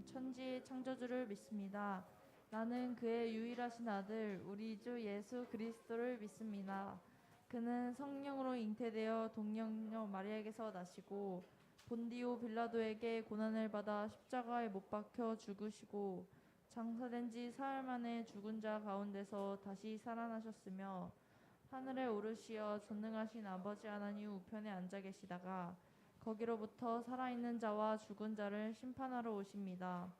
천지의 창조주를 믿습니다. 나는 그의 유일하신 아들 우리 주 예수 그리스도를 믿습니다. 그는 성령으로 잉태되어 동정녀 마리아에게서 나시고 본디오 빌라도에게 고난을 받아 십자가에 못 박혀 죽으시고 장사된 지 사흘 만에 죽은 자 가운데서 다시 살아나셨으며 하늘에 오르시어 전능하신 아버지 하나님 우편에 앉아 계시다가 거기로부터 살아있는 자와 죽은 자를 심판하러 오십니다.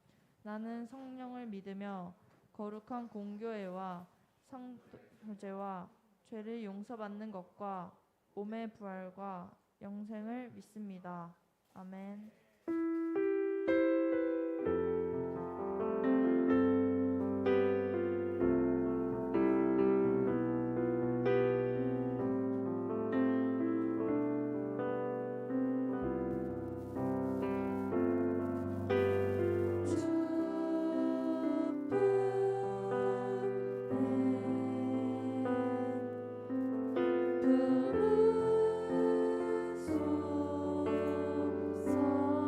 나는 성령을 믿으며 거룩한 공교회와 성도제와 죄를 용서받는 것과 몸의 부활과 영생을 믿습니다. 아멘. 부으소서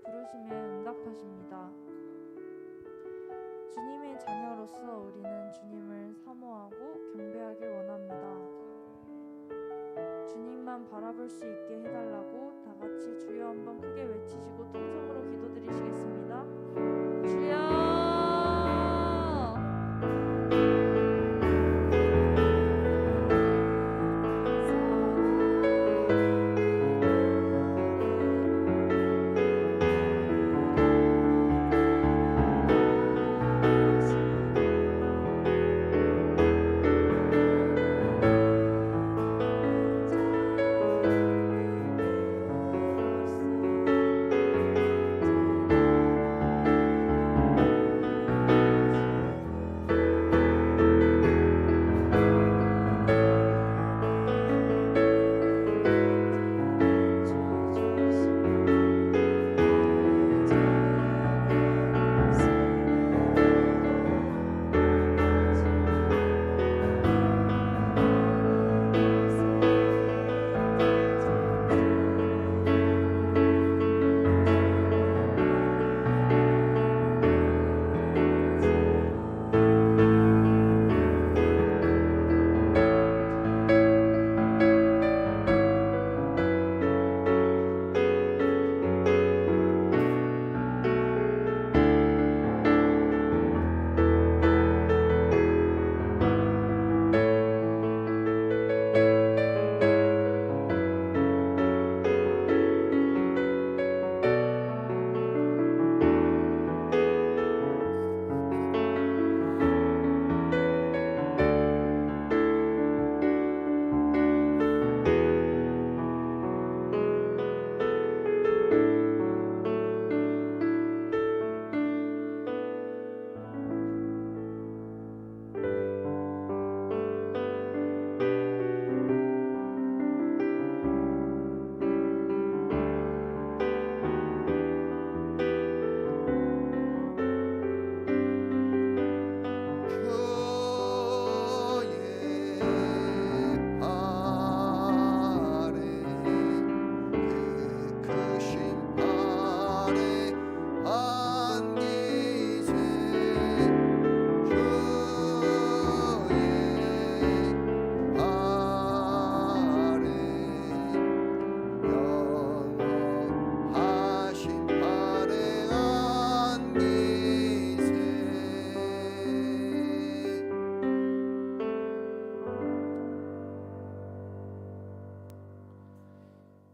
부르심에 응답하십니다. 주님의 자녀로서 우리는 주님을 사모하고 경배하길 원합니다. 주님만 바라볼 수 있게 해달라고 다 같이 주여 한번 크게 외치시고 통성으로 기도드리시겠습니다. 주여!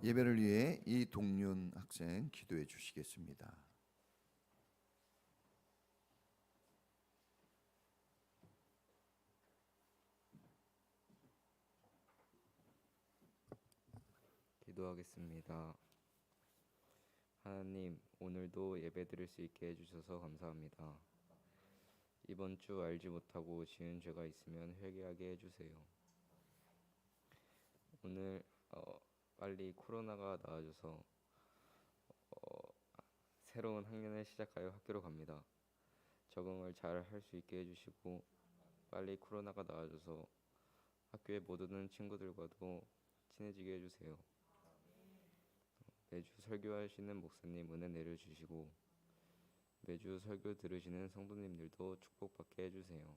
예배를 위해 이동윤 학생 기도해 주시겠습니다. 기도하겠습니다. 하나님, 오늘도 예배 드릴 수 있게 해주셔서 감사합니다. 이번 주 알지 못하고 지은 죄가 있으면 회개하게 해주세요. 오늘 빨리 코로나가 나아져서 새로운 학년을 시작하여 학교로 갑니다. 적응을 잘 할 수 있게 해주시고 빨리 코로나가 나아져서 학교에 못 오는 친구들과도 친해지게 해주세요. 매주 설교하시는 목사님 은혜 내려주시고 매주 설교 들으시는 성도님들도 축복받게 해주세요.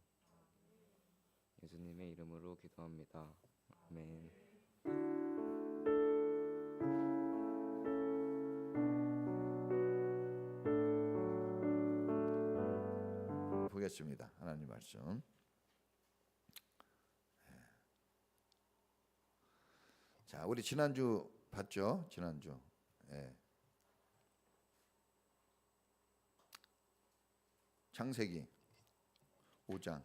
예수님의 이름으로 기도합니다. 아멘. 보겠습니다. 하나님 말씀. 자, 우리 지난주 봤죠? 지난주. 창세기 5장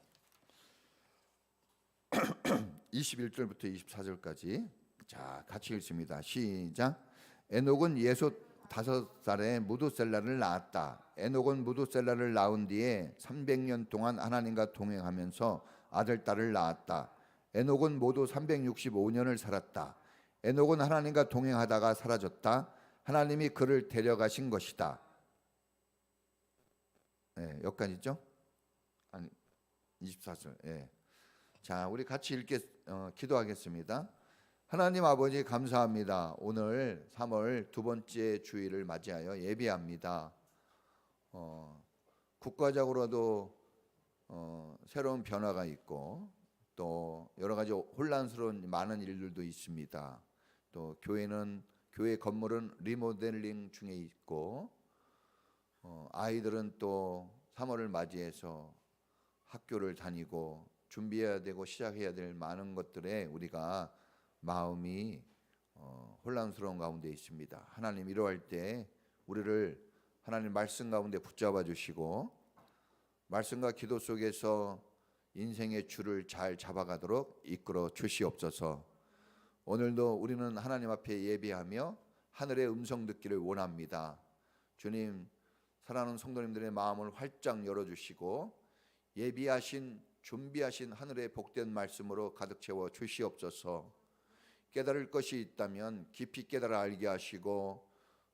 21절부터 24절까지 자, 같이 읽습니다. 시작. 에녹은 65살에 무두셀라를 낳았다. 에녹은 무두셀라를 낳은 뒤에 300년 동안 하나님과 동행하면서 아들, 딸을 낳았다. 에녹은 모두 365년을 살았다. 에녹은 하나님과 동행하다가 사라졌다. 하나님이 그를 데려가신 것이다. 여기까지죠? 아니 24절. 자, 우리 같이 기도하겠습니다. 하나님 아버지 감사합니다. 오늘 3월 두 번째 주일을 맞이하여 예배합니다. 국가적으로도 새로운 변화가 있고 또 여러 가지 혼란스러운 많은 일들도 있습니다. 또 교회 건물은 리모델링 중에 있고 아이들은 또 3월을 맞이해서 학교를 다니고 준비해야 되고 시작해야 될 많은 것들에 우리가 마음이 혼란스러운 가운데 있습니다. 하나님 이러할 때 우리를 하나님 말씀 가운데 붙잡아 주시고 말씀과 기도 속에서 인생의 줄을 잘 잡아가도록 이끌어 주시옵소서. 오늘도 우리는 하나님 앞에 예배하며 하늘의 음성 듣기를 원합니다. 주님, 사랑하는 성도님들의 마음을 활짝 열어주시고 준비하신 하늘의 복된 말씀으로 가득 채워 주시옵소서. 깨달을 것이 있다면 깊이 깨달아 알게 하시고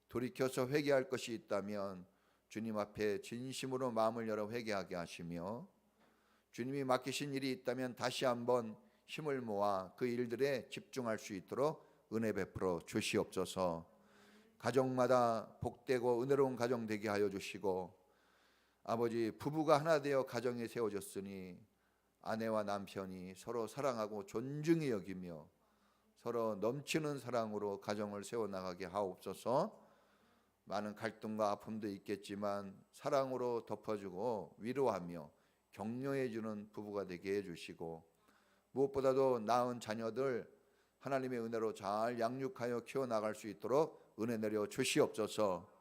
돌이켜서 회개할 것이 있다면 주님 앞에 진심으로 마음을 열어 회개하게 하시며 주님이 맡기신 일이 있다면 다시 한번 힘을 모아 그 일들에 집중할 수 있도록 은혜 베풀어 주시옵소서. 가정마다 복되고 은혜로운 가정 되게 하여 주시고 아버지 부부가 하나 되어 가정이 세워졌으니 아내와 남편이 서로 사랑하고 존중히 여기며 서로 넘치는 사랑으로 가정을 세워나가게 하옵소서. 많은 갈등과 아픔도 있겠지만 사랑으로 덮어주고 위로하며 격려해주는 부부가 되게 해주시고 무엇보다도 낳은 자녀들 하나님의 은혜로 잘 양육하여 키워나갈 수 있도록 은혜 내려 주시옵소서.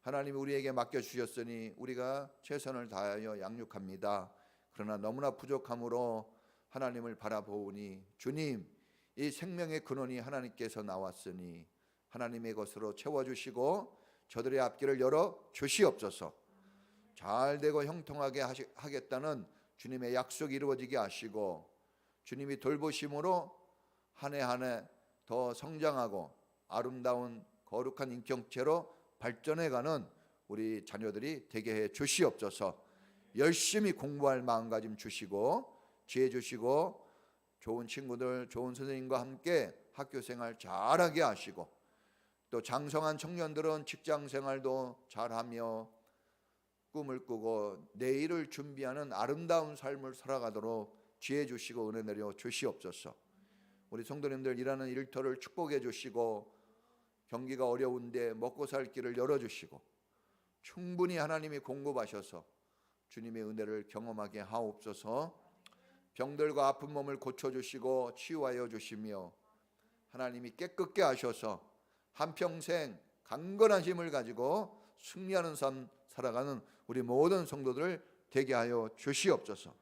하나님이 우리에게 맡겨주셨으니 우리가 최선을 다하여 양육합니다. 그러나 너무나 부족함으로 하나님을 바라보니 주님, 이 생명의 근원이 하나님께서 나왔으니 하나님의 것으로 채워주시고 저들의 앞길을 열어 주시옵소서. 잘되고 형통하게 하겠다는 주님의 약속이 이루어지게 하시고 주님이 돌보심으로 한 해 한 해 더 성장하고 아름다운 거룩한 인격체로 발전해가는 우리 자녀들이 되게 해 주시옵소서. 열심히 공부할 마음가짐 주시고 지혜 주시고 좋은 친구들, 좋은 선생님과 함께 학교 생활 잘하게 하시고 또 장성한 청년들은 직장 생활도 잘하며 꿈을 꾸고 내일을 준비하는 아름다운 삶을 살아가도록 지혜 주시고 은혜 내려 주시옵소서. 우리 성도님들 일하는 일터를 축복해 주시고 경기가 어려운데 먹고 살 길을 열어주시고 충분히 하나님이 공급하셔서 주님의 은혜를 경험하게 하옵소서. 병들과 아픈 몸을 고쳐주시고 치유하여 주시며 하나님이 깨끗게 하셔서 한평생 강건한 힘을 가지고 승리하는 삶 살아가는 우리 모든 성도들 되게 하여 주시옵소서.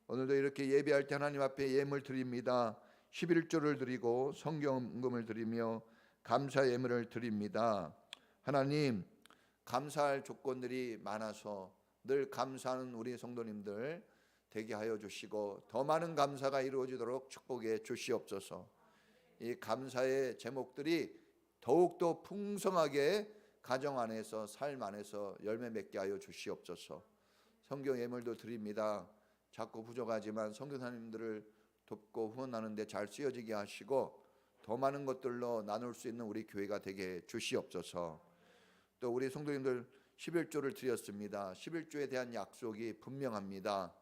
오늘도 이렇게 예배할 때 하나님 앞에 예물 드립니다. 11조를 드리고 성경금을 드리며 감사 예물을 드립니다. 하나님, 감사할 조건들이 많아서 늘 감사하는 우리 성도님들 되게 하여 주시고 더 많은 감사가 이루어지도록 축복해 주시옵소서. 이 감사의 제목들이 더욱더 풍성하게 가정 안에서 삶 안에서 열매 맺게 하여 주시옵소서. 성경 예물도 드립니다. 작고 부족하지만 선교사님들을 돕고 후원하는 데 잘 쓰여지게 하시고 더 많은 것들로 나눌 수 있는 우리 교회가 되게 주시옵소서. 또 우리 성도님들 11조를 드렸습니다. 11조에 대한 약속이 분명합니다.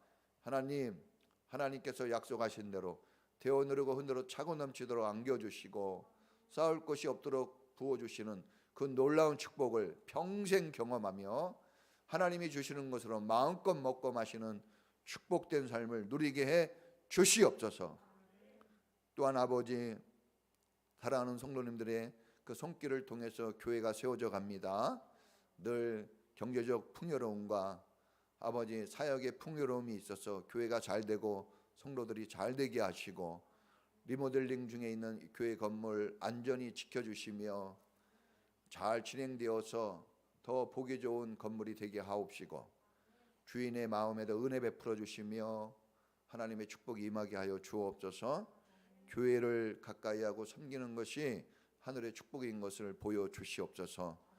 하나님께서 약속하신 대로 되어 누르고 흔들어 차고 넘치도록 안겨주시고 쌓을 것이 없도록 부어주시는 그 놀라운 축복을 평생 경험하며 하나님이 주시는 것으로 마음껏 먹고 마시는 축복된 삶을 누리게 해 주시옵소서. 또한 아버지, 사랑하는 성도님들의 그 손길을 통해서 교회가 세워져 갑니다. 늘 경제적 풍요로움과 아버지 사역의 풍요로움이 있어서 교회가 잘 되고 성도들이 잘 되게 하시고 리모델링 중에 있는 교회 건물 안전히 지켜주시며 잘 진행되어서 더 보기 좋은 건물이 되게 하옵시고 주인의 마음에도 은혜 베풀어 주시며 하나님의 축복이 임하게 하여 주옵소서. 교회를 가까이 하고 섬기는 것이 하늘의 축복인 것을 보여주시옵소서.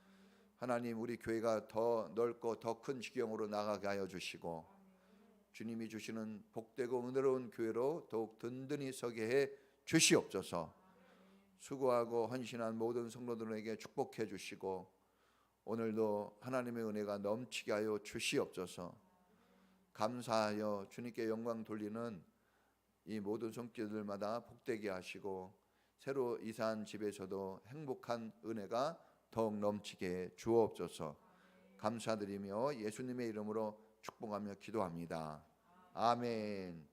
하나님, 우리 교회가 더 넓고 더 큰 지경으로 나가게 하여 주시고 주님이 주시는 복되고 은혜로운 교회로 더욱 든든히 서게 해 주시옵소서. 수고하고 헌신한 모든 성도들에게 축복해 주시고 오늘도 하나님의 은혜가 넘치게 하여 주시옵소서. 감사하여 주님께 영광 돌리는 이 모든 손길들마다 복되게 하시고 새로 이사한 집에서도 행복한 은혜가 더욱 넘치게 주옵소서. 감사드리며 예수님의 이름으로 축복하며 기도합니다. 아멘.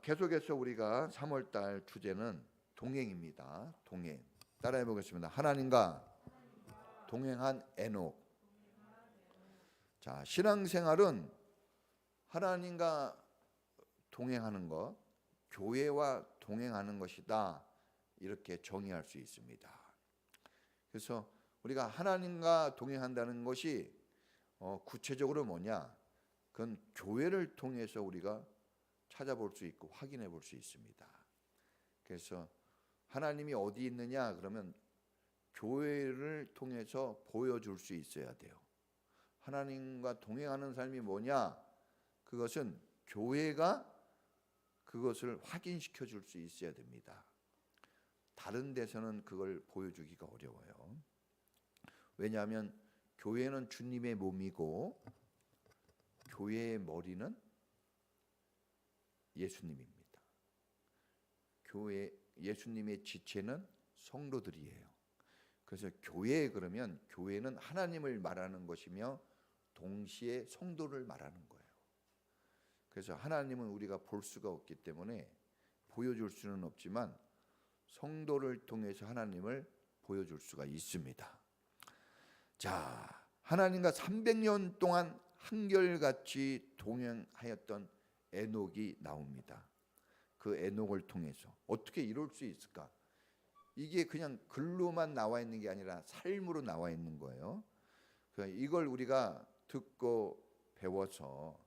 계속해서 우리가 3월달 주제는 동행입니다. 동행. 따라해 보겠습니다. 하나님과 동행한 에녹. 자, 신앙생활은 하나님과 동행하는 것, 교회와 동행하는 것이다. 이렇게 정의할 수 있습니다. 그래서 우리가 하나님과 동행한다는 것이 구체적으로 뭐냐? 그건 교회를 통해서 우리가 찾아볼 수 있고 확인해 볼 수 있습니다. 그래서 하나님이 어디 있느냐 그러면 교회를 통해서 보여줄 수 있어야 돼요. 하나님과 동행하는 삶이 뭐냐? 그것은 교회가 그것을 확인시켜 줄 수 있어야 됩니다. 다른 데서는 그걸 보여주기가 어려워요. 왜냐하면 교회는 주님의 몸이고 교회의 머리는 예수님입니다. 교회 예수님의 지체는 성도들이에요. 그래서 교회 그러면 교회는 하나님을 말하는 것이며 동시에 성도를 말하는 거예요. 그래서 하나님은 우리가 볼 수가 없기 때문에 보여줄 수는 없지만 성도를 통해서 하나님을 보여줄 수가 있습니다. 자, 하나님과 300년 동안 한결같이 동행하였던 에녹이 나옵니다. 그 에녹을 통해서 어떻게 이룰 수 있을까? 이게 그냥 글로만 나와 있는 게 아니라 삶으로 나와 있는 거예요. 이걸 우리가 듣고 배워서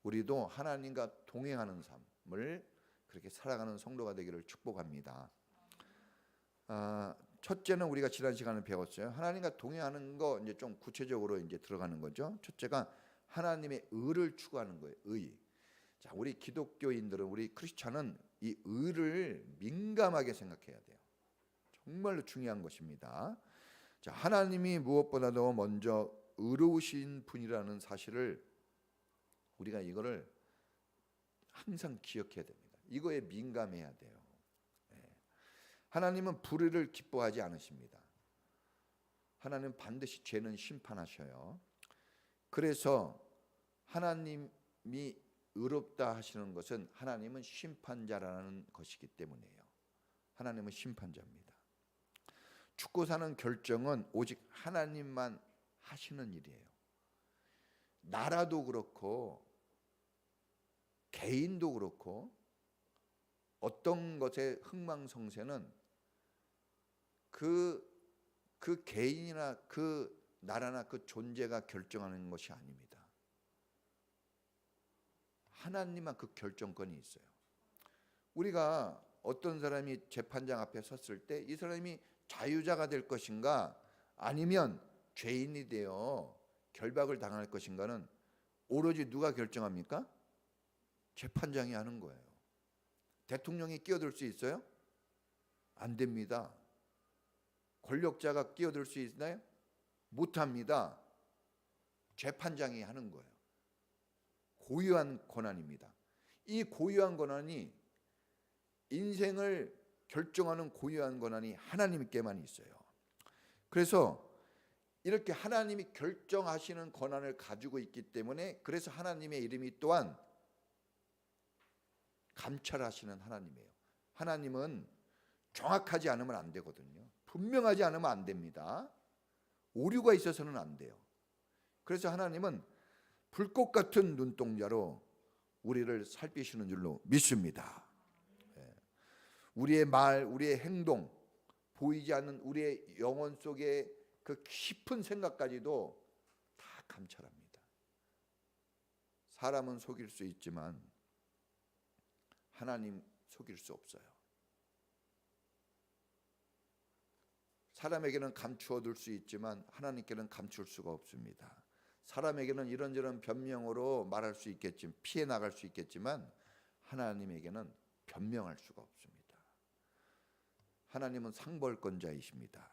우리도 하나님과 동행하는 삶을 그렇게 살아가는 성도가 되기를 축복합니다. 첫째는 우리가 지난 시간에 배웠어요. 하나님과 동행하는 거 이제 좀 구체적으로 이제 들어가는 거죠. 첫째가 하나님의 의를 추구하는 거예요. 의. 자, 우리 기독교인들은 우리 크리스찬은 이 의를 민감하게 생각해야 돼요. 정말로 중요한 것입니다. 자, 하나님이 무엇보다도 먼저 의로우신 분이라는 사실을 우리가 이거를 항상 기억해야 됩니다. 이거에 민감해야 돼요. 하나님은 불의를 기뻐하지 않으십니다. 하나님은 반드시 죄는 심판하셔요. 그래서 하나님이 의롭다 하시는 것은 하나님은 심판자라는 것이기 때문이에요. 하나님은 심판자입니다. 죽고 사는 결정은 오직 하나님만 하시는 일이에요. 나라도 그렇고 개인도 그렇고 어떤 것의 흥망성쇠는 그 개인이나 그 나라나 그 존재가 결정하는 것이 아닙니다. 하나님만 그 결정권이 있어요. 우리가 어떤 사람이 재판장 앞에 섰을 때 이 사람이 자유자가 될 것인가 아니면 죄인이 되어 결박을 당할 것인가는 오로지 누가 결정합니까? 재판장이 하는 거예요. 대통령이 끼어들 수 있어요? 안 됩니다. 권력자가 끼어들 수 있나요? 못합니다. 재판장이 하는 거예요. 고유한 권한입니다. 이 고유한 권한이 인생을 결정하는 고유한 권한이 하나님께만 있어요. 그래서 이렇게 하나님이 결정하시는 권한을 가지고 있기 때문에 그래서 하나님의 이름이 또한 감찰하시는 하나님이에요. 하나님은 정확하지 않으면 안 되거든요. 분명하지 않으면 안 됩니다. 오류가 있어서는 안 돼요. 그래서 하나님은 불꽃 같은 눈동자로 우리를 살피시는 줄로 믿습니다. 우리의 말, 우리의 행동, 보이지 않는 우리의 영혼 속의 그 깊은 생각까지도 다 감찰합니다. 사람은 속일 수 있지만 하나님 속일 수 없어요. 사람에게는 감추어 둘 수 있지만 하나님께는 감출 수가 없습니다. 사람에게는 이런저런 변명으로 말할 수 있겠지만 피해 나갈 수 있겠지만 하나님에게는 변명할 수가 없습니다. 하나님은 상벌권자이십니다.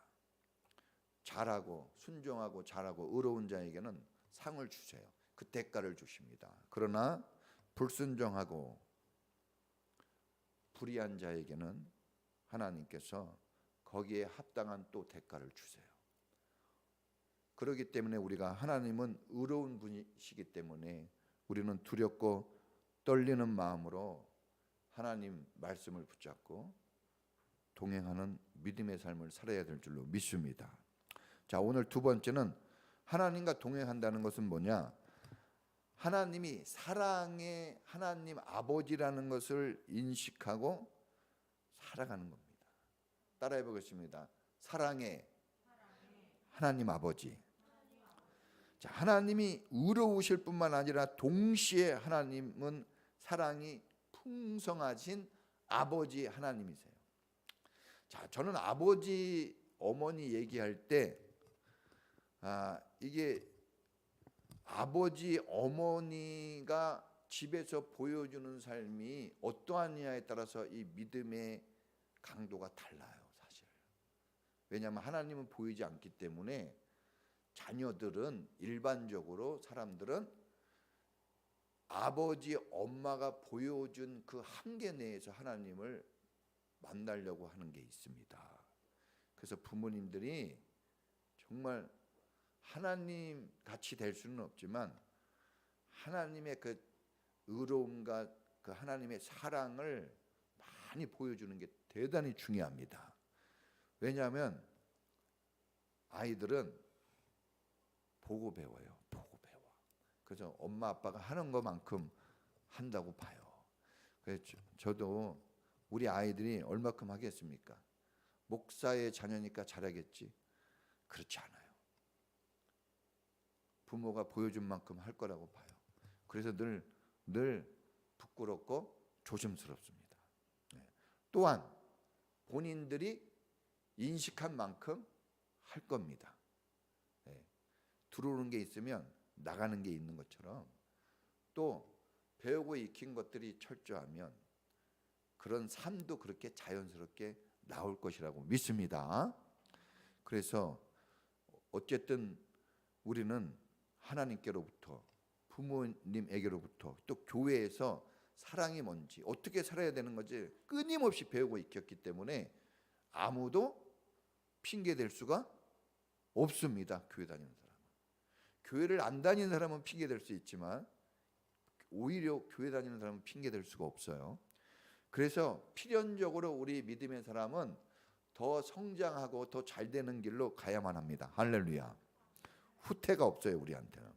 잘하고 순종하고 잘하고 의로운 자에게는 상을 주세요. 그 대가를 주십니다. 그러나 불순종하고 불의한 자에게는 하나님께서 거기에 합당한 또 대가를 주세요. 그렇기 때문에 우리가 하나님은 의로운 분이시기 때문에 우리는 두렵고 떨리는 마음으로 하나님 말씀을 붙잡고 동행하는 믿음의 삶을 살아야 될 줄로 믿습니다. 자, 오늘 두 번째는 하나님과 동행한다는 것은 뭐냐? 하나님이 사랑의 하나님 아버지라는 것을 인식하고 살아가는 겁니다. 따라해 보겠습니다. 사랑의 하나님 아버지. 자, 하나님이 의로우실 뿐만 아니라 동시에 하나님은 사랑이 풍성하신 아버지 하나님이세요. 자, 저는 아버지 어머니 얘기할 때 이게 아버지 어머니가 집에서 보여주는 삶이 어떠하냐에 따라서 이 믿음의 강도가 달라요, 사실. 왜냐하면 하나님은 보이지 않기 때문에 자녀들은 일반적으로 사람들은 아버지 엄마가 보여준 그 한계 내에서 하나님을 만나려고 하는 게 있습니다. 그래서 부모님들이 정말 하나님 같이 될 수는 없지만 하나님의 그 의로움과 그 하나님의 사랑을 많이 보여주는 게 대단히 중요합니다. 왜냐하면 아이들은 보고 배워요. 보고 배워. 그래서 엄마 아빠가 하는 것만큼 한다고 봐요. 그래서 저도 우리 아이들이 얼마큼 하겠습니까? 목사의 자녀니까 잘하겠지? 그렇지 않아요. 부모가 보여준 만큼 할 거라고 봐요. 그래서 늘 부끄럽고 조심스럽습니다. 또한 본인들이 인식한 만큼 할 겁니다. 들어오는 게 있으면 나가는 게 있는 것처럼 또 배우고 익힌 것들이 철저하면 그런 삶도 그렇게 자연스럽게 나올 것이라고 믿습니다. 그래서 어쨌든 우리는 하나님께로부터 부모님에게로부터 또 교회에서 사랑이 뭔지 어떻게 살아야 되는 건지 끊임없이 배우고 익혔기 때문에 아무도 핑계 댈 수가 없습니다. 교회 다니는 사람은. 교회를 안 다니는 사람은 핑계 댈 수 있지만 오히려 교회 다니는 사람은 핑계 댈 수가 없어요. 그래서 필연적으로 우리 믿음의 사람은 더 성장하고 더 잘 되는 길로 가야만 합니다. 할렐루야. 후퇴가 없어요, 우리한테는.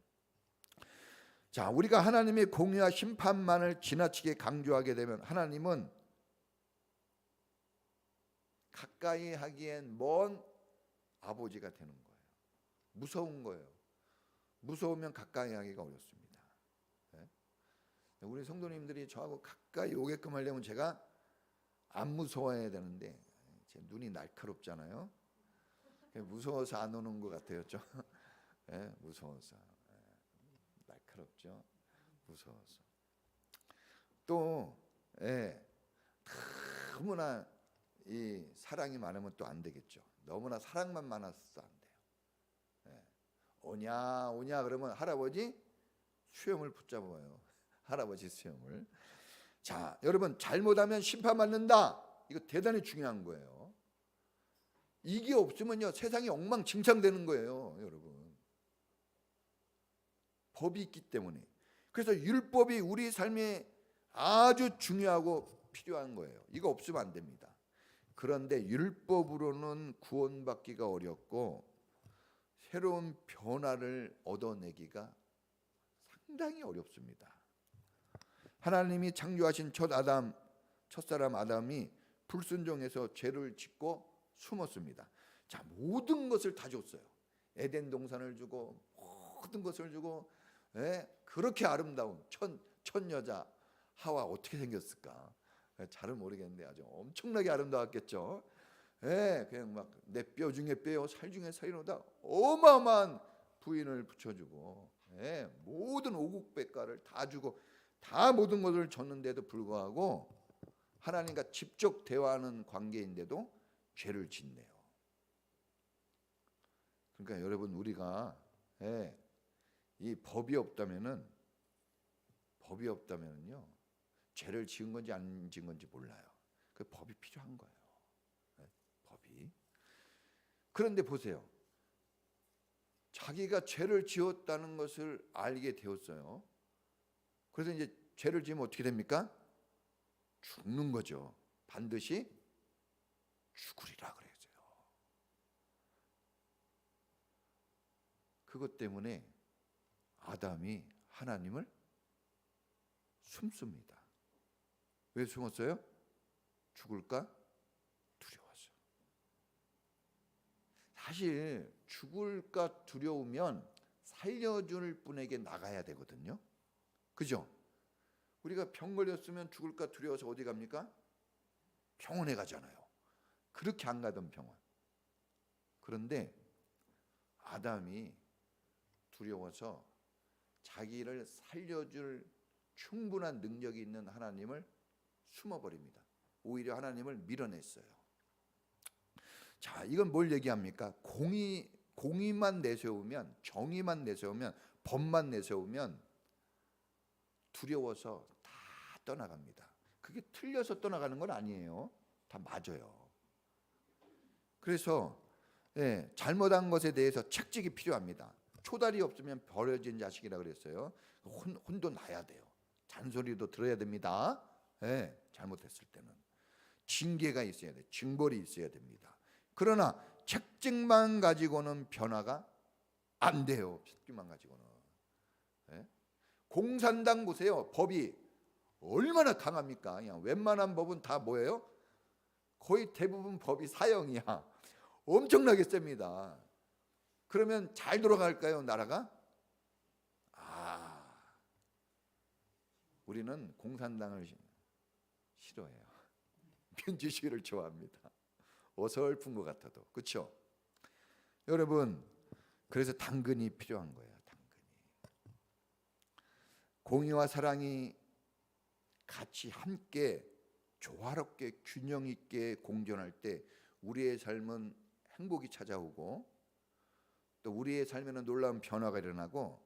자, 우리가 하나님의 공의와 심판만을 지나치게 강조하게 되면 하나님은 가까이 하기엔 먼 아버지가 되는 거예요. 무서운 거예요. 무서우면 가까이 하기가 어렵습니다. 우리 성도님들이 저하고 가까이 오게끔 하려면 제가 안 무서워해야 되는데 제 눈이 날카롭잖아요. 무서워서 안 오는 것 같아요, 좀. 무서워서. 날카롭죠. 무서워서. 또 너무나 이 사랑이 많으면 또 안 되겠죠. 너무나 사랑만 많아서도 안 돼요. 오냐 그러면 할아버지 수염을 붙잡아요. 할아버지 수염을. 자, 여러분, 잘못하면 심판받는다. 이거 대단히 중요한 거예요. 이게 없으면요 세상이 엉망진창되는 거예요, 여러분. 법이 있기 때문에. 그래서 율법이 우리 삶에 아주 중요하고 필요한 거예요. 이거 없으면 안 됩니다. 그런데 율법으로는 구원받기가 어렵고 새로운 변화를 얻어내기가 상당히 어렵습니다. 하나님이 창조하신 첫사람 아담이 불순종해서 죄를 짓고 숨었습니다. 자, 모든 것을 다 줬어요. 에덴 동산을 주고 모든 것을 주고 그렇게 아름다운 첫 여자 하와 어떻게 생겼을까? 잘은 모르겠는데 아주 엄청나게 아름다웠겠죠. 그냥 막 내 뼈 중에 뼈, 살 중에 살이로다 어마어마한 부인을 붙여주고 모든 오국백과를 다 주고 다 모든 것을 줬는데도 불구하고 하나님과 직접 대화하는 관계인데도 죄를 짓네요. 그러니까 여러분, 우리가 이 법이 없다면은요, 죄를 지은 건지 안 지은 건지 몰라요. 그 법이 필요한 거예요. 법이. 그런데 보세요. 자기가 죄를 지었다는 것을 알게 되었어요. 그래서 이제 죄를 지으면 어떻게 됩니까? 죽는 거죠. 반드시 죽으리라 그랬어요. 그것 때문에 아담이 하나님을 숨습니다. 왜 숨었어요? 죽을까 두려워서. 사실 죽을까 두려우면 살려줄 분에게 나가야 되거든요. 그죠? 우리가 병 걸렸으면 죽을까 두려워서 어디 갑니까? 병원에 가잖아요. 그렇게 안 가던 병원. 그런데 아담이 두려워서 자기를 살려줄 충분한 능력이 있는 하나님을 숨어버립니다. 오히려 하나님을 밀어냈어요. 자, 이건 뭘 얘기합니까? 공의만 내세우면, 정의만 내세우면, 법만 내세우면 두려워서 다 떠나갑니다. 그게 틀려서 떠나가는 건 아니에요. 다 맞아요. 그래서 잘못한 것에 대해서 책찍이 필요합니다. 초달이 없으면 버려진 자식이라 그랬어요. 혼도 나야 돼요. 잔소리도 들어야 됩니다. 잘못했을 때는 징계가 있어야 돼. 징벌이 있어야 됩니다. 그러나 책찍만 가지고는 변화가 안 돼요. 책찍만 가지고는. 공산당 보세요. 법이 얼마나 강합니까? 그냥 웬만한 법은 다 뭐예요? 거의 대부분 법이 사형이야. 엄청나게 셉니다. 그러면 잘 돌아갈까요, 나라가? 우리는 공산당을 싫어해요. 민주주의를 좋아합니다. 어설픈 것 같아도. 그렇죠? 여러분, 그래서 당근이 필요한 거예요. 당근이. 공의와 사랑이 같이 함께 조화롭게 균형 있게 공존할 때 우리의 삶은 행복이 찾아오고, 또 우리의 삶에는 놀라운 변화가 일어나고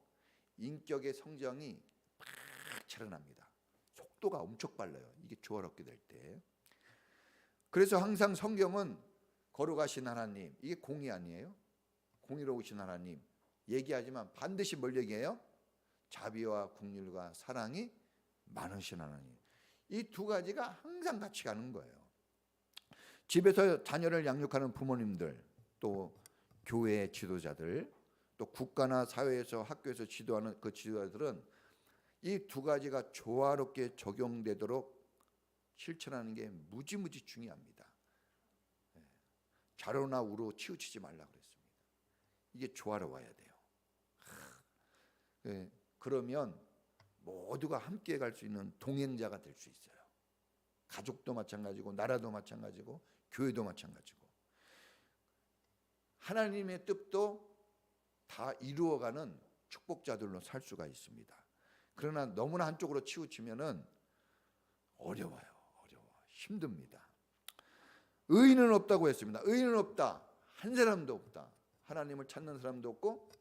인격의 성장이 팍 차려납니다. 속도가 엄청 빨라요. 이게 조화롭게 될 때. 그래서 항상 성경은 거룩하신 하나님, 이게 공의 아니에요? 공의로우신 하나님 얘기하지만 반드시 뭘 얘기해요? 자비와 긍휼과 사랑이 많으신 하나님. 이 두 가지가 항상 같이 가는 거예요. 집에서 자녀를 양육하는 부모님들, 또 교회 지도자들, 또 국가나 사회에서 학교에서 지도하는 그 지도자들은 이 두 가지가 조화롭게 적용되도록 실천하는 게 무지무지 중요합니다. 좌로나 우로 치우치지 말라 그랬습니다. 이게 조화로워야 돼요. 그러면 모두가 함께 갈 수 있는 동행자가 될 수 있어요. 가족도 마찬가지고, 나라도 마찬가지고, 교회도 마찬가지고. 하나님의 뜻도 다 이루어가는 축복자들로 살 수가 있습니다. 그러나 너무나 한쪽으로 치우치면은 어려워요. 힘듭니다. 의인은 없다고 했습니다. 의인은 없다. 한 사람도 없다. 하나님을 찾는 사람도 없고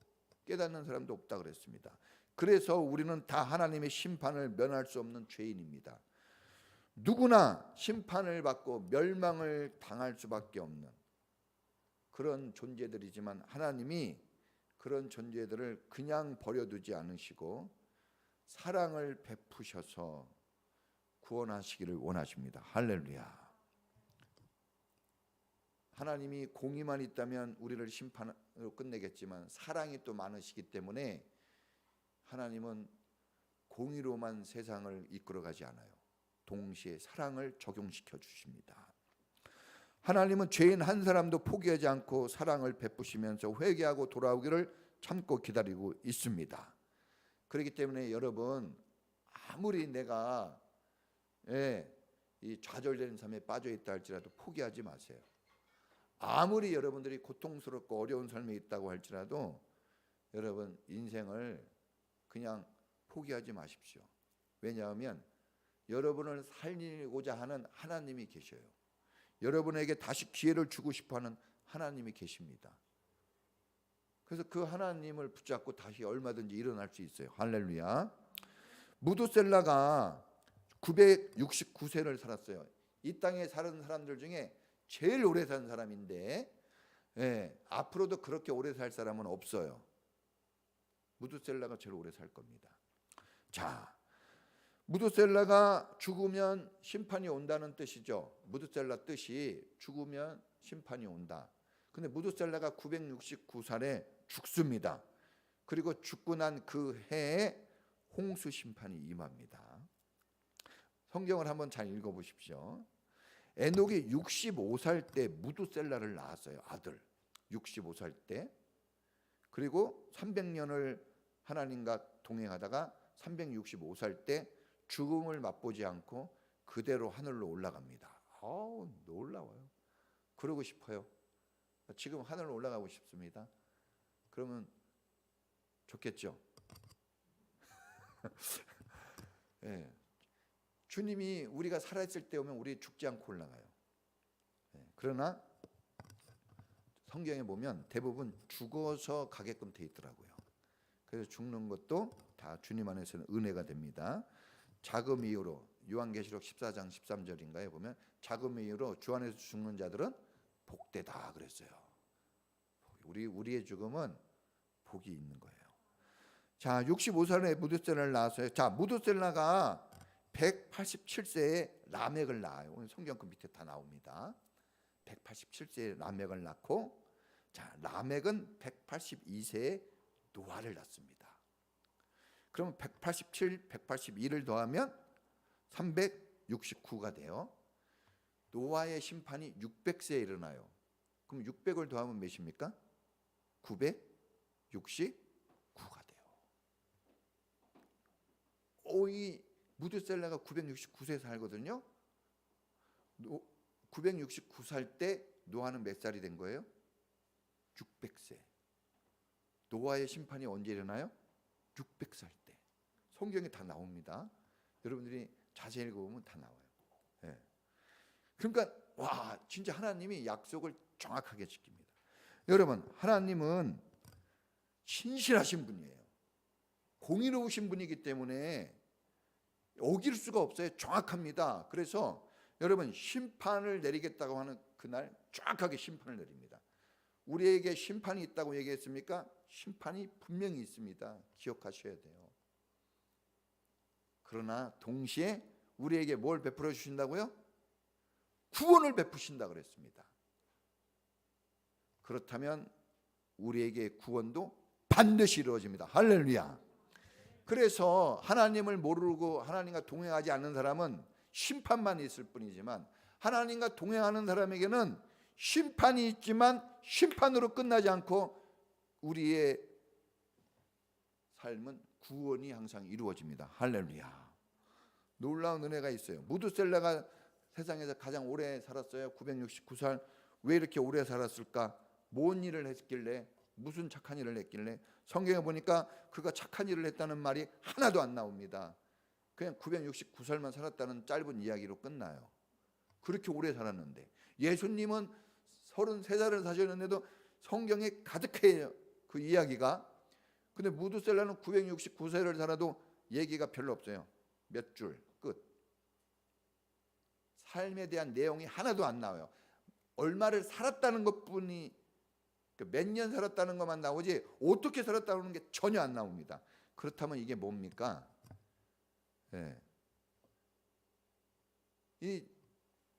깨닫는 사람도 없다 그랬습니다. 그래서 우리는 다 하나님의 심판을 면할 수 없는 죄인입니다. 누구나 심판을 받고 멸망을 당할 수밖에 없는 그런 존재들이지만 하나님이 그런 존재들을 그냥 버려두지 않으시고 사랑을 베푸셔서 구원하시기를 원하십니다. 할렐루야. 하나님이 공의만 있다면 우리를 심판으로 끝내겠지만 사랑이 또 많으시기 때문에 하나님은 공의로만 세상을 이끌어가지 않아요. 동시에 사랑을 적용시켜 주십니다. 하나님은 죄인 한 사람도 포기하지 않고 사랑을 베푸시면서 회개하고 돌아오기를 참고 기다리고 있습니다. 그렇기 때문에 여러분, 아무리 내가 이 좌절되는 삶에 빠져 있다 할지라도 포기하지 마세요. 아무리 여러분들이 고통스럽고 어려운 삶에 있다고 할지라도 여러분 인생을 그냥 포기하지 마십시오. 왜냐하면 여러분을 살리고자 하는 하나님이 계셔요. 여러분에게 다시 기회를 주고 싶어하는 하나님이 계십니다. 그래서 그 하나님을 붙잡고 다시 얼마든지 일어날 수 있어요. 할렐루야. 무두셀라가 969세를 살았어요. 이 땅에 사는 사람들 중에 제일 오래 산 사람인데, 앞으로도 그렇게 오래 살 사람은 없어요. 무두셀라가 제일 오래 살 겁니다. 자, 무두셀라가 죽으면 심판이 온다는 뜻이죠. 무두셀라 뜻이 죽으면 심판이 온다. 근데 무두셀라가 969살에 죽습니다. 그리고 죽고 난 그 해에 홍수 심판이 임합니다. 성경을 한번 잘 읽어보십시오. 에녹이 65살 때 무두셀라를 낳았어요. 아들 65살 때. 그리고 300년을 하나님과 동행하다가 365살 때 죽음을 맛보지 않고 그대로 하늘로 올라갑니다. 놀라워요. 그러고 싶어요. 지금 하늘로 올라가고 싶습니다. 그러면 좋겠죠. 예. 주님이 우리가 살아있을 때 오면 우리 죽지 않고 올라가요. 그러나 성경에 보면 대부분 죽어서 가게끔 돼 있더라고요. 그래서 죽는 것도 다 주님 안에서는 은혜가 됩니다. 자금 이유로 요한계시록 14장 13절인가에 보면 자금 이유로 주 안에서 죽는 자들은 복되다 그랬어요. 우리의 죽음은 복이 있는 거예요. 자, 65살에 무두셀라를 낳았어요. 자, 무두셀라가 187세에 라멕을 낳아요. 오늘 성경 그 밑에 다 나옵니다. 187세에 라멕을 낳고, 자, 라멕은 182세에 노아를 낳습니다. 그러면 187, 182를 더하면 369가 돼요. 노아의 심판이 600세에 일어나요. 그럼 600을 더하면 몇입니까? 969가 돼요. 이 무두셀라가 969세 살거든요. 969살 때 노아는 몇 살이 된 거예요? 600세. 노아의 심판이 언제 일어나요? 600살 때. 성경에 다 나옵니다. 여러분들이 자세히 읽어보면 다 나와요. 그러니까 진짜 하나님이 약속을 정확하게 지킵니다. 여러분, 하나님은 신실하신 분이에요. 공의로우신 분이기 때문에 어길 수가 없어요. 정확합니다. 그래서 여러분, 심판을 내리겠다고 하는 그날 정확하게 심판을 내립니다. 우리에게 심판이 있다고 얘기했습니까? 심판이 분명히 있습니다. 기억하셔야 돼요. 그러나 동시에 우리에게 뭘 베풀어 주신다고요? 구원을 베푸신다 그랬습니다. 그렇다면 우리에게 구원도 반드시 이루어집니다. 할렐루야. 그래서 하나님을 모르고 하나님과 동행하지 않는 사람은 심판만 있을 뿐이지만, 하나님과 동행하는 사람에게는 심판이 있지만 심판으로 끝나지 않고 우리의 삶은 구원이 항상 이루어집니다. 할렐루야. 놀라운 은혜가 있어요. 무두셀라가 세상에서 가장 오래 살았어요. 969살. 왜 이렇게 오래 살았을까? 뭔 일을 했길래, 무슨 착한 일을 했길래? 성경에 보니까 그가 착한 일을 했다는 말이 하나도 안 나옵니다. 그냥 969살만 살았다는 짧은 이야기로 끝나요. 그렇게 오래 살았는데, 예수님은 33살을 사셨는데도 성경에 가득해요, 그 이야기가. 근데 무두셀라는 969세를 살아도 얘기가 별로 없어요. 몇 줄, 끝. 삶에 대한 내용이 하나도 안 나와요. 얼마를 살았다는 것뿐이, 몇 년 살았다는 것만 나오지 어떻게 살았다는 게 전혀 안 나옵니다. 그렇다면 이게 뭡니까?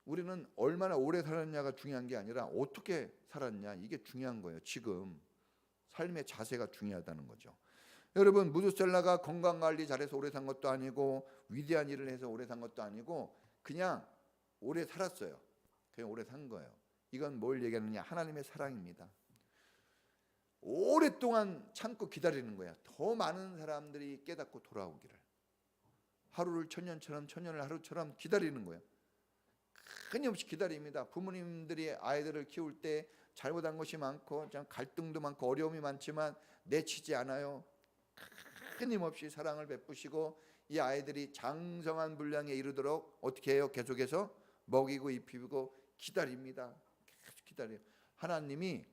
우리는 얼마나 오래 살았냐가 중요한 게 아니라 어떻게 살았냐, 이게 중요한 거예요. 지금 삶의 자세가 중요하다는 거죠. 여러분, 무두셀라가 건강관리 잘해서 오래 산 것도 아니고 위대한 일을 해서 오래 산 것도 아니고 그냥 오래 살았어요. 그냥 오래 산 거예요. 이건 뭘 얘기하느냐? 하나님의 사랑입니다. 오랫동안 참고 기다리는 거야. 더 많은 사람들이 깨닫고 돌아오기를. 하루를 천년처럼, 천년을 하루처럼 기다리는 거예요. 끊임없이 기다립니다. 부모님들이 아이들을 키울 때 잘못한 것이 많고 갈등도 많고 어려움이 많지만 내치지 않아요. 끊임없이 사랑을 베푸시고 이 아이들이 장성한 분량에 이르도록 어떻게 해요? 계속해서 먹이고 입히고 기다립니다. 계속 기다려요. 하나님이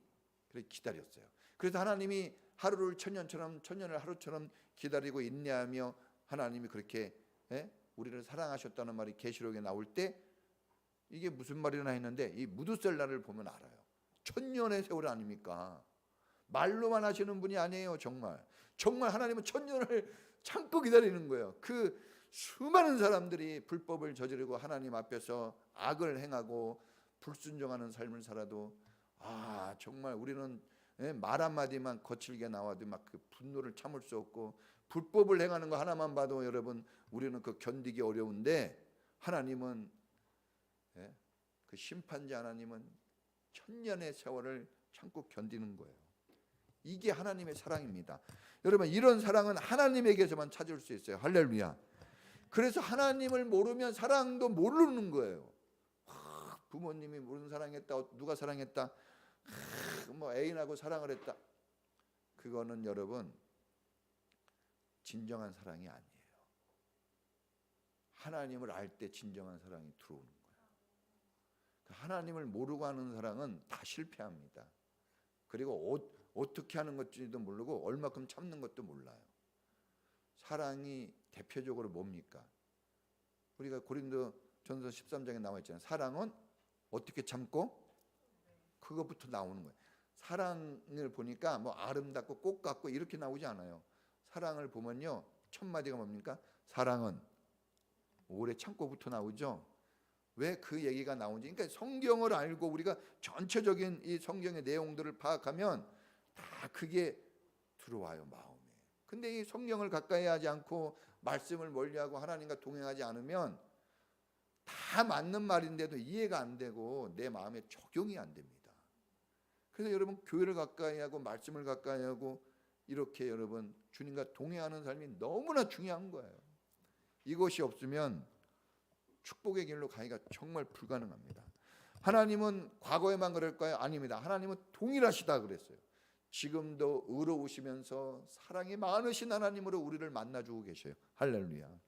그렇게 기다렸어요. 그래서 하나님이 하루를 천년처럼, 천년을 하루처럼 기다리고 인내하며 하나님이 그렇게 우리를 사랑하셨다는 말이 계시록에 나올 때 이게 무슨 말이나 했는데, 이 무드셀라를 보면 알아요. 천년의 세월 아닙니까? 말로만 하시는 분이 아니에요. 정말 하나님은 천년을 참고 기다리는 거예요. 그 수많은 사람들이 불법을 저지르고 하나님 앞에서 악을 행하고 불순종하는 삶을 살아도 정말 우리는 말 한마디만 거칠게 나와도 막 그 분노를 참을 수 없고, 불법을 행하는 거 하나만 봐도 여러분 우리는 그 견디기 어려운데, 하나님은 그 심판자 하나님은 천년의 세월을 참고 견디는 거예요. 이게 하나님의 사랑입니다. 여러분, 이런 사랑은 하나님에게서만 찾을 수 있어요. 할렐루야. 그래서 하나님을 모르면 사랑도 모르는 거예요. 부모님이 무슨 사랑했다, 누가 사랑했다, 뭐 애인하고 사랑을 했다, 그거는 여러분 진정한 사랑이 아니에요. 하나님을 알 때 진정한 사랑이 들어오는 거예요. 하나님을 모르고 하는 사랑은 다 실패합니다. 그리고 어떻게 하는 것인지도 모르고 얼마큼 참는 것도 몰라요. 사랑이 대표적으로 뭡니까? 우리가 고린도전서 13장에 나와 있잖아요. 사랑은 어떻게 참고? 그것부터 나오는 거예요. 사랑을 보니까 뭐 아름답고 꽃 같고 이렇게 나오지 않아요. 사랑을 보면요, 첫 마디가 뭡니까? 사랑은 오래 참고부터 나오죠. 왜 그 얘기가 나오는지, 그러니까 성경을 알고 우리가 전체적인 이 성경의 내용들을 파악하면 다 그게 들어와요, 마음에. 근데 이 성경을 가까이 하지 않고 말씀을 멀리하고 하나님과 동행하지 않으면 다 맞는 말인데도 이해가 안 되고 내 마음에 적용이 안 됩니다. 그래서 여러분, 교회를 가까이 하고 말씀을 가까이 하고 이렇게 여러분 주님과 동행하는 삶이 너무나 중요한 거예요. 이것이 없으면 축복의 길로 가기가 정말 불가능합니다. 하나님은 과거에만 그럴까요? 아닙니다. 하나님은 동일하시다 그랬어요. 지금도 의로우시면서 사랑이 많으신 하나님으로 우리를 만나주고 계셔요. 할렐루야.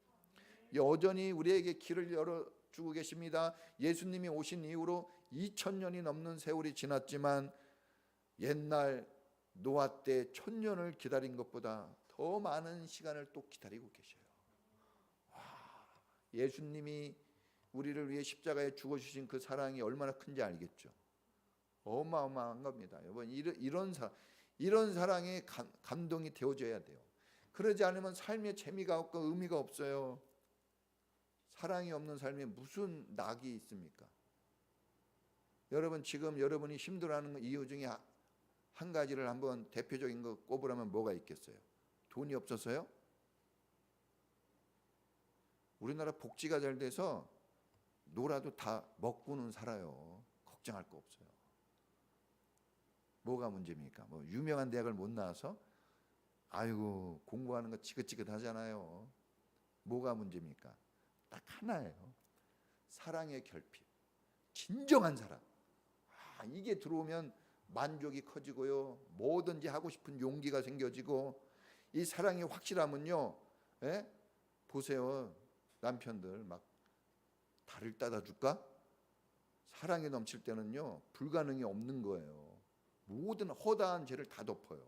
여전히 우리에게 길을 열어주고 계십니다. 예수님이 오신 이후로 2000년이 넘는 세월이 지났지만 옛날 노아 때 1000년을 기다린 것보다 더 많은 시간을 또 기다리고 계셔요. 예수님이 우리를 위해 십자가에 죽어주신 그 사랑이 얼마나 큰지 알겠죠. 어마어마한 겁니다. 여러분, 이런 사랑에 감동이 되어져야 돼요. 그러지 않으면 삶에 재미가 없고 의미가 없어요. 사랑이 없는 삶에 무슨 낙이 있습니까? 여러분, 지금 여러분이 힘들어하는 이유 중에 한 가지를 한번 대표적인 거 꼽으라면 뭐가 있겠어요? 돈이 없어서요? 우리나라 복지가 잘 돼서 놀아도 다 먹고는 살아요. 걱정할 거 없어요. 뭐가 문제입니까? 뭐 유명한 대학을 못 나와서 아이고 공부하는 거 지긋지긋하잖아요. 뭐가 문제입니까? 딱 하나예요. 사랑의 결핍. 진정한 사랑. 이게 들어오면 만족이 커지고요. 뭐든지 하고 싶은 용기가 생겨지고, 이 사랑이 확실하면요. 보세요. 남편들 막 달을 따다 줄까? 사랑이 넘칠 때는요, 불가능이 없는 거예요. 모든 허다한 죄를 다 덮어요.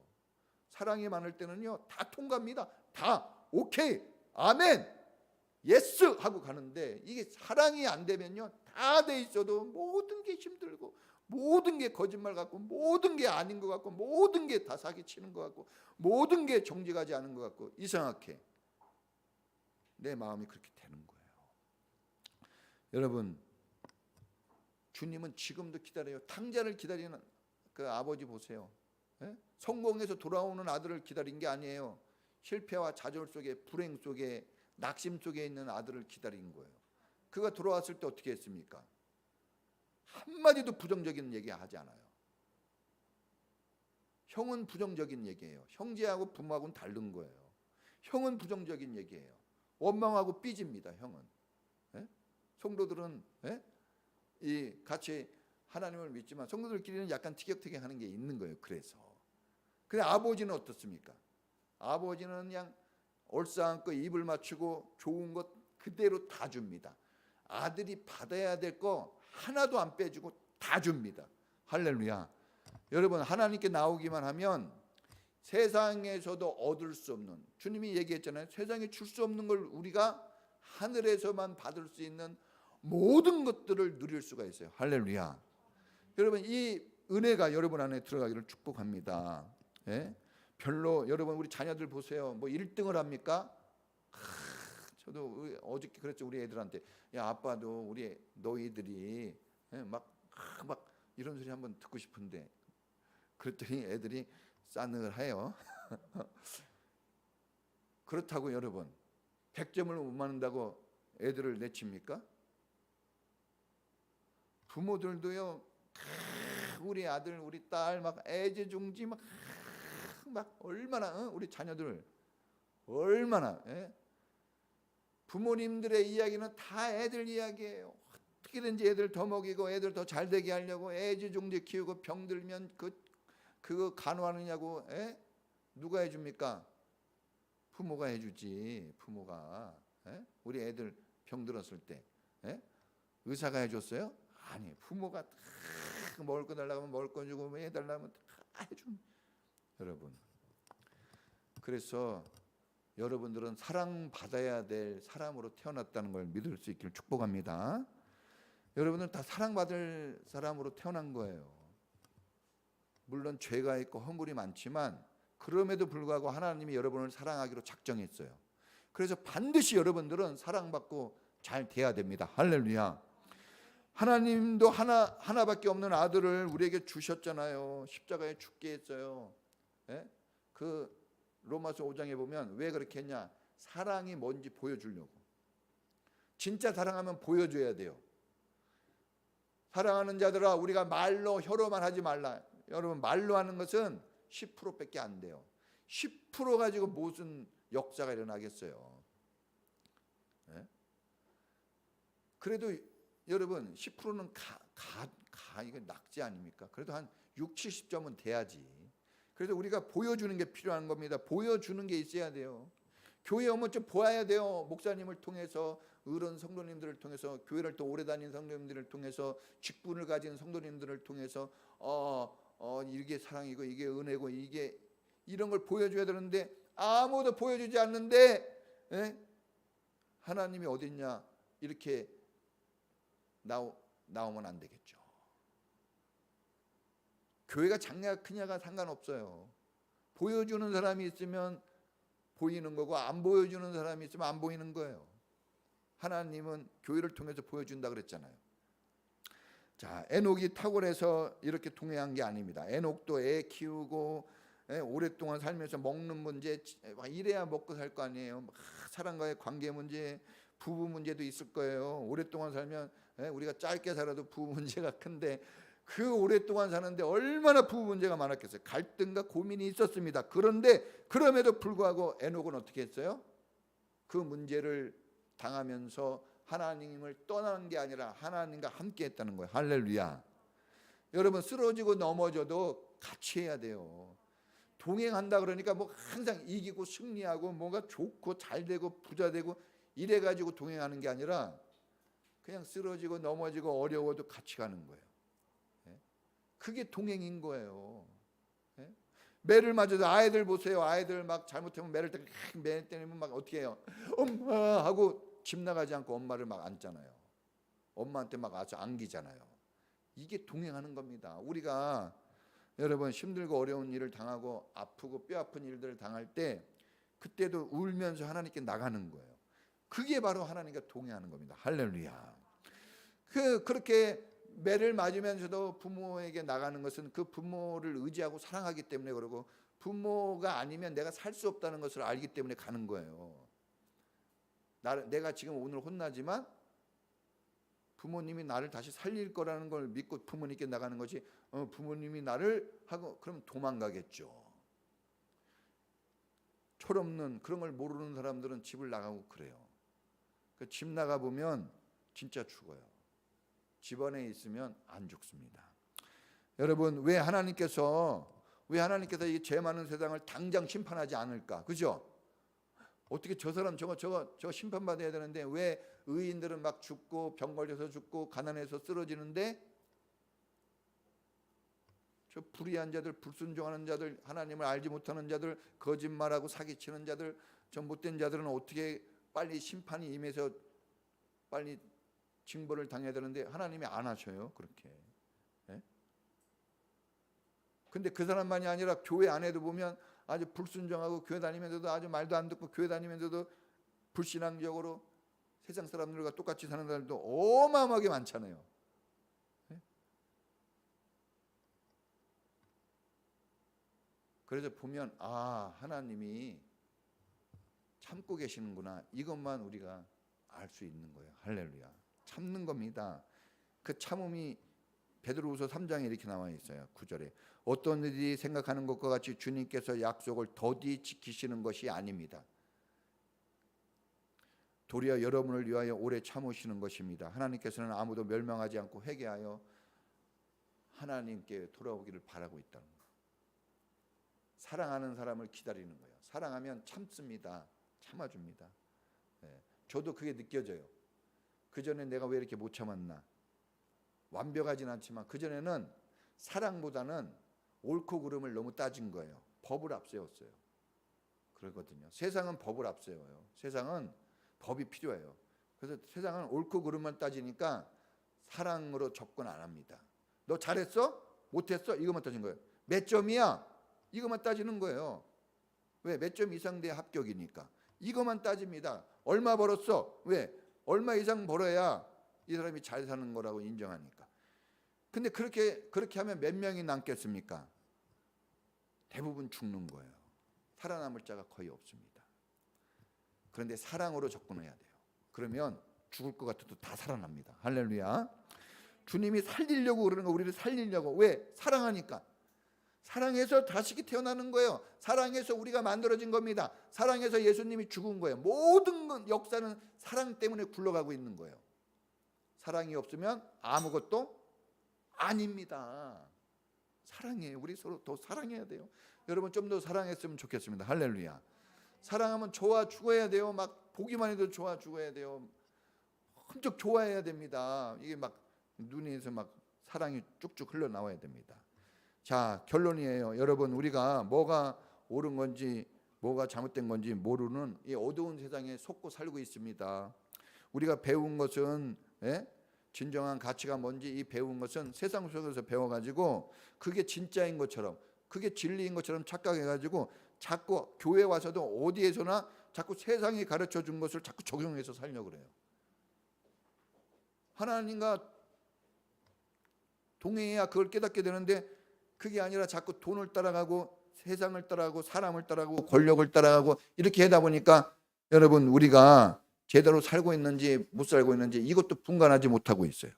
사랑이 많을 때는요, 다 통과합니다. 다 오케이, 아멘, 예스 하고 가는데, 이게 사랑이 안 되면요, 다 돼 있어도 모든 게 힘들고, 모든 게 거짓말 같고, 모든 게 아닌 것 같고, 모든 게 다 사기치는 것 같고, 모든 게 정직하지 않은 것 같고, 이상하게 내 마음이 그렇게 되는 거예요. 여러분, 주님은 지금도 기다려요. 탕자를 기다리는 그 아버지 보세요. 성공해서 돌아오는 아들을 기다린 게 아니에요. 실패와 좌절 속에, 불행 속에, 낙심 속에 있는 아들을 기다린 거예요. 그가 돌아왔을 때 어떻게 했습니까? 한마디도 부정적인 얘기 하지 않아요. 형은 부정적인 얘기예요. 형제하고 부모하고는 다른 거예요. 형은 부정적인 얘기예요. 원망하고 삐집니다. 형은. 성도들은 이 같이 하나님을 믿지만 성도들끼리는 약간 티격태격하는 게 있는 거예요. 그래서 근데 아버지는 어떻습니까? 아버지는 그냥 얼싸안고 입을 맞추고 좋은 것 그대로 다 줍니다. 아들이 받아야 될 거 하나도 안 빼주고 다 줍니다. 할렐루야. 여러분, 하나님께 나오기만 하면 세상에서도 얻을 수 없는, 주님이 얘기했잖아요. 세상에 줄 수 없는 걸 우리가 하늘에서만 받을 수 있는 모든 것들을 누릴 수가 있어요. 할렐루야. 여러분, 이 은혜가 여러분 안에 들어가기를 축복합니다. 예? 별로 여러분 우리 자녀들 보세요. 뭐 1등을 합니까? 저도 어저께 그랬죠. 우리 애들한테, 야 아빠도 우리 너희들이 막 이런 소리 한번 듣고 싶은데, 그랬더니 애들이 싸늘해요. 그렇다고 여러분 100점을 못 맞는다고 애들을 내칩니까? 부모들도요, 우리 아들 우리 딸 막 애지중지 막 얼마나 우리 자녀들 얼마나 부모님들의 이야기는 다 애들 이야기예요. 어떻게든지 애들 더 먹이고 애들 더 잘되게 하려고 애지중지 키우고 병들면 그거 간호하느냐고 누가 해줍니까? 부모가 해주지. 부모가 우리 애들 병들었을 때 의사가 해줬어요? 아니, 부모가 다 먹을 거 달라고 하면 먹을 거 주고 해달라면 다 해준. 여러분, 그래서 여러분들은 사랑받아야 될 사람으로 태어났다는 걸 믿을 수 있기를 축복합니다. 여러분은 다 사랑받을 사람으로 태어난 거예요. 물론 죄가 있고 허물이 많지만 그럼에도 불구하고 하나님이 여러분을 사랑하기로 작정했어요. 그래서 반드시 여러분들은 사랑받고 잘 돼야 됩니다. 할렐루야. 하나님도 하나밖에 없는 아들을 우리에게 주셨잖아요. 십자가에 죽게 했어요. 그 로마서 5장에 보면 왜 그렇게 했냐? 사랑이 뭔지 보여주려고. 진짜 사랑하면 보여줘야 돼요. 사랑하는 자들아, 우리가 말로 혀로만 하지 말라. 여러분, 말로 하는 것은 10%밖에 안 돼요. 10% 가지고 무슨 역사가 일어나겠어요? 그래도 여러분 10%는 이거 낙지 아닙니까? 그래도 한 6, 70점은 돼야지. 그래서 우리가 보여주는 게 필요한 겁니다. 보여주는 게 있어야 돼요. 교회 오면 좀 보아야 돼요. 목사님을 통해서, 어른 성도님들을 통해서, 교회를 또 오래 다닌 성도님들을 통해서, 직분을 가진 성도님들을 통해서 이게 사랑이고 이게 은혜고 이게 이런 걸 보여줘야 되는데 아무도 보여주지 않는데 하나님이 어딨냐 이렇게 나오면 안 되겠죠. 교회가 작냐 크냐가 상관없어요. 보여주는 사람이 있으면 보이는 거고 안 보여주는 사람이 있으면 안 보이는 거예요. 하나님은 교회를 통해서 보여준다 그랬잖아요. 자, 에녹이 탁월해서 이렇게 통행한 게 아닙니다. 에녹도 애 키우고 오랫동안 살면서 먹는 문제, 이래야 먹고 살 거 아니에요. 사람과의 관계 문제, 부부 문제도 있을 거예요. 오랫동안 살면 우리가 짧게 살아도 부부 문제가 큰데 그 오랫동안 사는데 얼마나 부부 문제가 많았겠어요. 갈등과 고민이 있었습니다. 그런데 그럼에도 불구하고 에녹은 어떻게 했어요? 그 문제를 당하면서 하나님을 떠나는 게 아니라 하나님과 함께 했다는 거예요. 할렐루야. 여러분, 쓰러지고 넘어져도 같이 해야 돼요. 동행한다 그러니까 뭐 항상 이기고 승리하고 뭔가 좋고 잘되고 부자되고 이래가지고 동행하는 게 아니라 그냥 쓰러지고 넘어지고 어려워도 같이 가는 거예요. 그게 동행인 거예요. 매를 맞아도 아이들 보세요. 아이들 막 잘못하면 매를 매 때리면 막 어떻게 해요? 엄마 하고 집 나가지 않고 엄마를 막 안잖아요. 엄마한테 막 아주 안기잖아요. 이게 동행하는 겁니다. 우리가 여러분 힘들고 어려운 일을 당하고 아프고 뼈 아픈 일들을 당할 때 그때도 울면서 하나님께 나가는 거예요. 그게 바로 하나님과 동행하는 겁니다. 할렐루야. 그렇게 매를 맞으면서도 부모에게 나가는 것은 그 부모를 의지하고 사랑하기 때문에 그러고 부모가 아니면 내가 살 수 없다는 것을 알기 때문에 가는 거예요. 내가 지금 오늘 혼나지만 부모님이 나를 다시 살릴 거라는 걸 믿고 부모님께 나가는 것이 부모님이 나를 하고 그럼 도망가겠죠. 철없는 그런 걸 모르는 사람들은 집을 나가고 그래요. 집 나가 보면 진짜 죽어요. 집안에 있으면 안 죽습니다. 여러분, 왜 하나님께서 이 죄 많은 세상을 당장 심판하지 않을까? 그죠? 어떻게 저 사람 저거 심판받아야 되는데 왜 의인들은 막 죽고 병 걸려서 죽고 가난해서 쓰러지는데 저 불의한 자들, 불순종하는 자들, 하나님을 알지 못하는 자들, 거짓말하고 사기치는 자들, 저 못된 자들은 어떻게 빨리 심판이 임해서 빨리 징벌을 당해야 되는데 하나님이 안 하셔요. 그렇게. 예? 근데 그 사람만이 아니라 교회 안에도 보면 아주 불순종하고 교회 다니면서도 아주 말도 안 듣고 교회 다니면서도 불신앙적으로 세상 사람들과 똑같이 사는 사람들도 어마어마하게 많잖아요. 예? 그래서 보면 아, 하나님이 참고 계시는구나. 이것만 우리가 알 수 있는 거예요. 할렐루야. 참는 겁니다. 그 참음이 베드로후서 3장에 이렇게 나와 있어요. 9절에 어떤 이들이 생각하는 것과 같이 주님께서 약속을 더디 지키시는 것이 아닙니다. 도리어 여러분을 위하여 오래 참으시는 것입니다. 하나님께서는 아무도 멸망하지 않고 회개하여 하나님께 돌아오기를 바라고 있다는 거예요. 사랑하는 사람을 기다리는 거예요. 사랑하면 참습니다. 참아줍니다. 네. 저도 그게 느껴져요. 그전에 내가 왜 이렇게 못 참았나. 완벽하진 않지만 그전에는 사랑보다는 옳고 그름을 너무 따진 거예요. 법을 앞세웠어요. 그러거든요. 세상은 법을 앞세워요. 세상은 법이 필요해요. 그래서 세상은 옳고 그름만 따지니까 사랑으로 접근 안 합니다. 너 잘했어? 못했어? 이것만 따진 거예요. 몇 점이야? 이것만 따지는 거예요. 왜? 몇 점 이상 돼야 합격이니까. 이것만 따집니다. 얼마 벌었어? 왜? 얼마 이상 벌어야 이 사람이 잘 사는 거라고 인정하니까. 근데 그렇게 하면 몇 명이 남겠습니까? 대부분 죽는 거예요. 살아남을 자가 거의 없습니다. 그런데 사랑으로 접근해야 돼요. 그러면 죽을 것 같아도 다 살아납니다. 할렐루야. 주님이 살리려고 그러는 거, 우리를 살리려고. 왜? 사랑하니까. 사랑해서 다시 태어나는 거예요. 사랑해서 우리가 만들어진 겁니다. 사랑해서 예수님이 죽은 거예요. 모든 역사는 사랑 때문에 굴러가고 있는 거예요. 사랑이 없으면 아무것도 아닙니다. 사랑해요. 우리 서로 더 사랑해야 돼요. 여러분 좀 더 사랑했으면 좋겠습니다. 할렐루야. 사랑하면 좋아 죽어야 돼요. 막 보기만 해도 좋아 죽어야 돼요. 엄청 좋아해야 됩니다. 이게 막 눈에서 막 사랑이 쭉쭉 흘러나와야 됩니다. 자, 결론이에요. 여러분, 우리가 뭐가 옳은 건지 뭐가 잘못된 건지 모르는 이 어두운 세상에 속고 살고 있습니다. 우리가 배운 것은 진정한 가치가 뭔지 이 배운 것은 세상 속에서 배워가지고 그게 진짜인 것처럼, 그게 진리인 것처럼 착각해가지고 자꾸 교회 와서도 어디에서나 자꾸 세상이 가르쳐준 것을 자꾸 적용해서 살려고 그래요. 하나님과 동행해야 그걸 깨닫게 되는데 그게 아니라 자꾸 돈을 따라가고 세상을 따라가고 사람을 따라가고 권력을 따라가고 이렇게 하다 보니까 여러분 우리가 제대로 살고 있는지 못 살고 있는지 이것도 분간하지 못하고 있어요.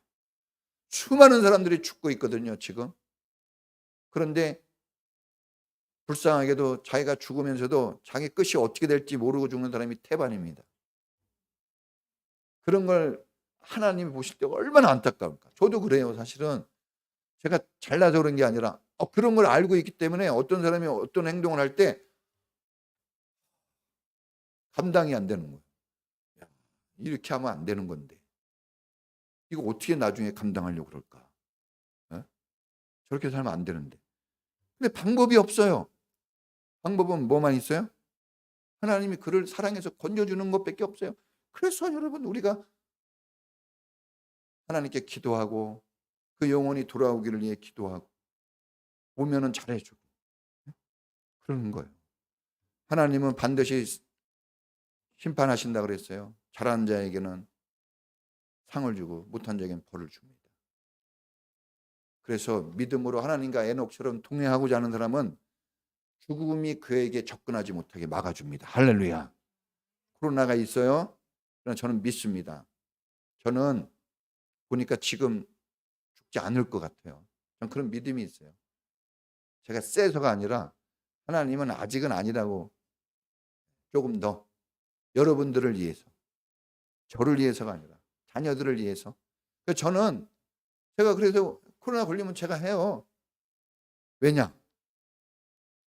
수많은 사람들이 죽고 있거든요 지금. 그런데 불쌍하게도 자기가 죽으면서도 자기 끝이 어떻게 될지 모르고 죽는 사람이 태반입니다. 그런 걸 하나님이 보실 때 얼마나 안타까울까. 저도 그래요. 사실은 제가 잘나서 그런 게 아니라 그런 걸 알고 있기 때문에 어떤 사람이 어떤 행동을 할 때 감당이 안 되는 거예요. 이렇게 하면 안 되는 건데 이거 어떻게 나중에 감당하려고 그럴까? 저렇게 살면 안 되는데. 근데 방법이 없어요. 방법은 뭐만 있어요? 하나님이 그를 사랑해서 건져주는 것밖에 없어요. 그래서 여러분 우리가 하나님께 기도하고 그 영혼이 돌아오기를 위해 기도하고 오면은 잘해주고 그러는 거예요. 하나님은 반드시 심판하신다 그랬어요. 잘한 자에게는 상을 주고 못한 자에게는 벌을 줍니다. 그래서 믿음으로 하나님과 에녹처럼 동행하고자 하는 사람은 죽음이 그에게 접근하지 못하게 막아줍니다. 할렐루야. 코로나가 있어요. 그러나 저는 믿습니다. 저는 보니까 지금 죽지 않을 것 같아요. 저는 그런 믿음이 있어요. 제가 세서가 아니라 하나님은 아직은 아니라고 조금 더 여러분들을 위해서 저를 위해서가 아니라 자녀들을 위해서 저는 제가 그래서 코로나 걸리면 제가 해요. 왜냐?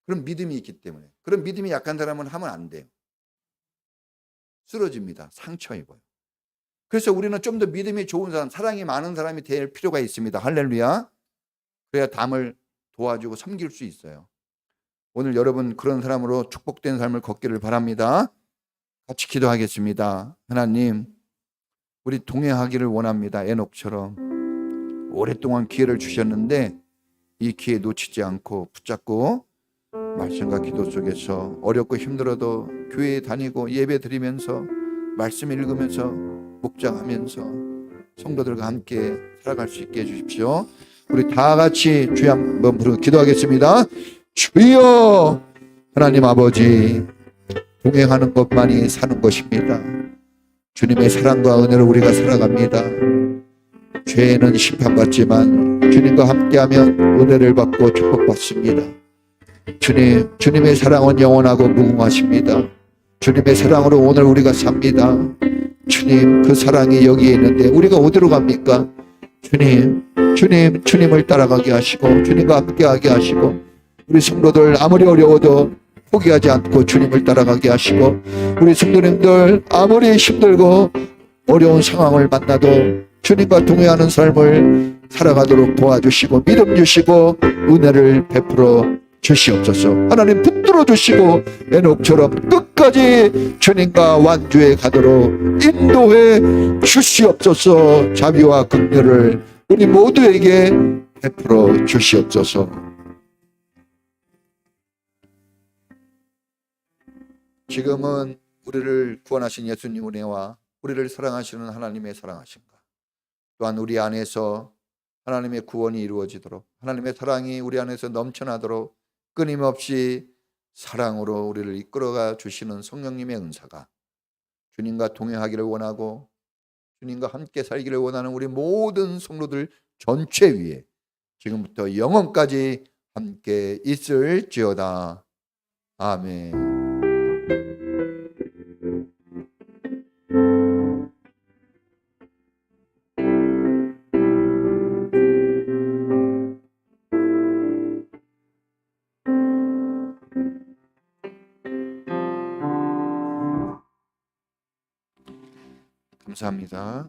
그런 믿음이 있기 때문에. 그런 믿음이 약한 사람은 하면 안 돼요. 쓰러집니다. 상처 입어요. 그래서 우리는 좀 더 믿음이 좋은 사람, 사랑이 많은 사람이 될 필요가 있습니다. 할렐루야. 그래야 남을 도와주고 섬길 수 있어요. 오늘 여러분 그런 사람으로 축복된 삶을 걷기를 바랍니다. 같이 기도하겠습니다. 하나님, 우리 동행하기를 원합니다. 에녹처럼 오랫동안 기회를 주셨는데 이 기회 놓치지 않고 붙잡고 말씀과 기도 속에서 어렵고 힘들어도 교회에 다니고 예배 드리면서 말씀 읽으면서 묵상하면서 성도들과 함께 살아갈 수 있게 해주십시오. 우리 다 같이 주여 한번 부르고 기도하겠습니다. 주여, 하나님 아버지, 동행하는 것만이 사는 것입니다. 주님의 사랑과 은혜로 우리가 살아갑니다. 죄는 심판받지만 주님과 함께하면 은혜를 받고 축복받습니다. 주님의 사랑은 영원하고 무궁하십니다. 주님의 사랑으로 오늘 우리가 삽니다. 주님, 그 사랑이 여기에 있는데 우리가 어디로 갑니까? 주님을 따라가게 하시고 주님과 함께하게 하시고 우리 성도들 아무리 어려워도 포기하지 않고 주님을 따라가게 하시고 우리 성도님들 아무리 힘들고 어려운 상황을 만나도 주님과 동행하는 삶을 살아가도록 도와주시고 믿음 주시고 은혜를 베풀어 주시옵소서. 하나님 붙들어 주시고 에녹처럼 끝까지 주님과 완주해 가도록 인도해 주시옵소서. 자비와 긍휼을 우리 모두에게 베풀어 주시옵소서. 지금은 우리를 구원하신 예수님 은혜와 우리를 사랑하시는 하나님의 사랑하심과 또한 우리 안에서 하나님의 구원이 이루어지도록 하나님의 사랑이 우리 안에서 넘쳐나도록 끊임없이 사랑으로 우리를 이끌어가 주시는 성령님의 은사가 주님과 동행하기를 원하고 주님과 함께 살기를 원하는 우리 모든 성도들 전체 위에 지금부터 영원까지 함께 있을지어다. 아멘. 감사합니다.